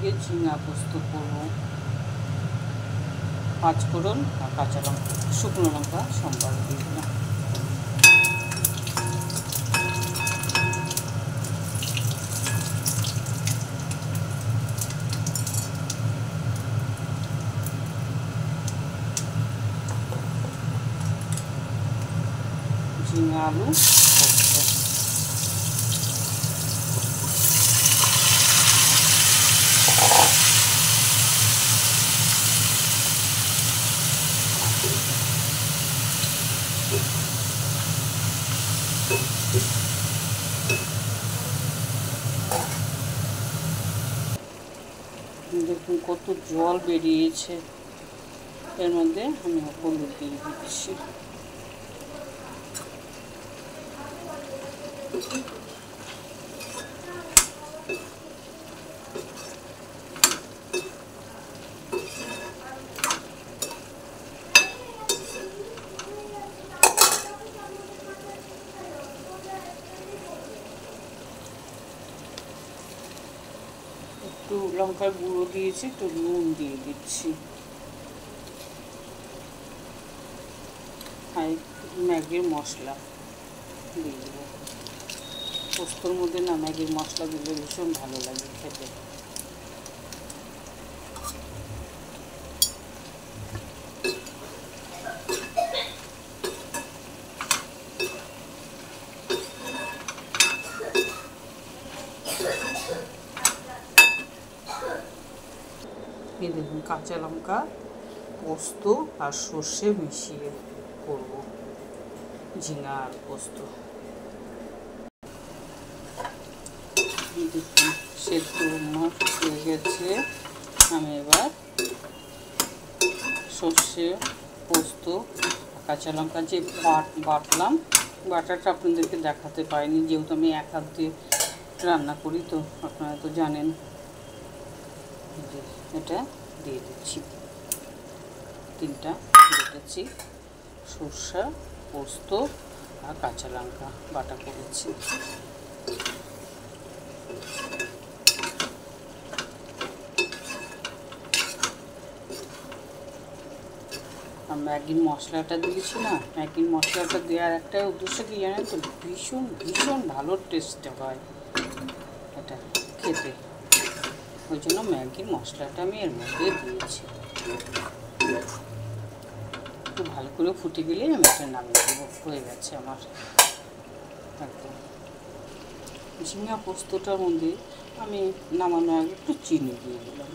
আজকে ঝিঙা পোস্ত করব। 5 ফোড়ন আর কাঁচা লঙ্কা, শুকনো লঙ্কা সম্বার দিয়ে দিলাম। ঝিঙা আলু পোস্ত, দেখুন কত জল বেরিয়েছে। এর মধ্যে আমি হলুদ দিয়ে দিচ্ছি। একটু লঙ্কার গুঁড়ো দিয়েছি, একটু নুন দিয়ে দিচ্ছি, আর ম্যাগির মশলা দিয়ে দেবো। পোস্তর মধ্যে না ম্যাগির মশলা দিলে ভীষণ ভালো লাগে খেতে। এই দেখুন কাঁচা লঙ্কা, পোস্ত আর সর্ষে মিশিয়ে করব ঝিঙা আর পোস্ত। দেখুন সেদ্ধ আমার হয়ে গেছে। আমি এবার সর্ষে, পোস্ত, কাঁচা লঙ্কা যে বাটলাম, বাটাটা আপনাদেরকে দেখাতে পারিনি, যেহেতু আমি এক হাত দিয়ে রান্না করি, তো আপনারা তো জানেন। এটা দিয়ে দিচ্ছি, 3টা বেটেছি, সর্ষে, পোস্ত আর কাঁচা লঙ্কা বাটা করেছি। আর ম্যাগির মশলাটা দিয়েছি না, ম্যাগির মশলাটা দেওয়ার একটা উদ্দেশ্য কি জানেন তো, ভীষণ ভীষণ ভালো টেস্ট হয় এটা খেতে। ওই জন্য ম্যাগির মশলাটা আমি এর মধ্যে দিয়েছি। একটু ভালো করে ফুটে গেলে আমি এটা নামিয়ে দেবো। হয়ে গেছে আমার একদম। ঝিঙা পোস্তটার মধ্যে আমি নামানোর আগে একটু চিনি দিয়ে দিলাম।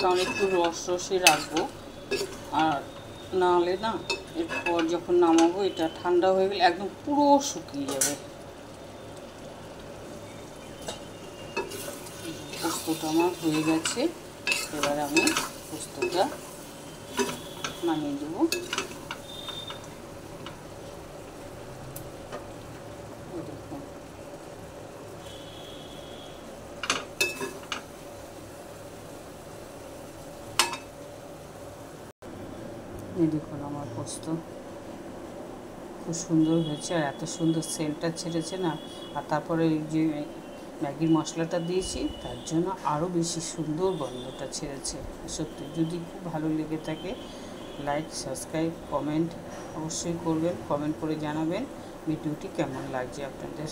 কারণ একটু রসে রাখবো, আর নাহলে না এরপর যখন নামাবো এটা ঠান্ডা হয়ে গেলে একদম পুরো শুকিয়ে যাবে। পোস্তটা আমার হয়ে গেছে, এবার আমি পোস্তটা নামিয়ে দেবো। দেখুন দেখুন আমার পোস্ত খুব সুন্দর হয়েছে, আর এত সুন্দর সেন্টটা ছেড়েছে না। আর তারপরে এই যে ম্যাগির মশলাটা দিয়েছি, তার জন্য আরও বেশি সুন্দর গন্ধটা ছেড়েছে। সত্যি যদি খুব ভালো লেগে থাকে, লাইক, সাবস্ক্রাইব, কমেন্ট অবশ্যই করবেন। কমেন্ট করে জানাবেন ভিডিওটি কেমন লাগছে আপনাদের।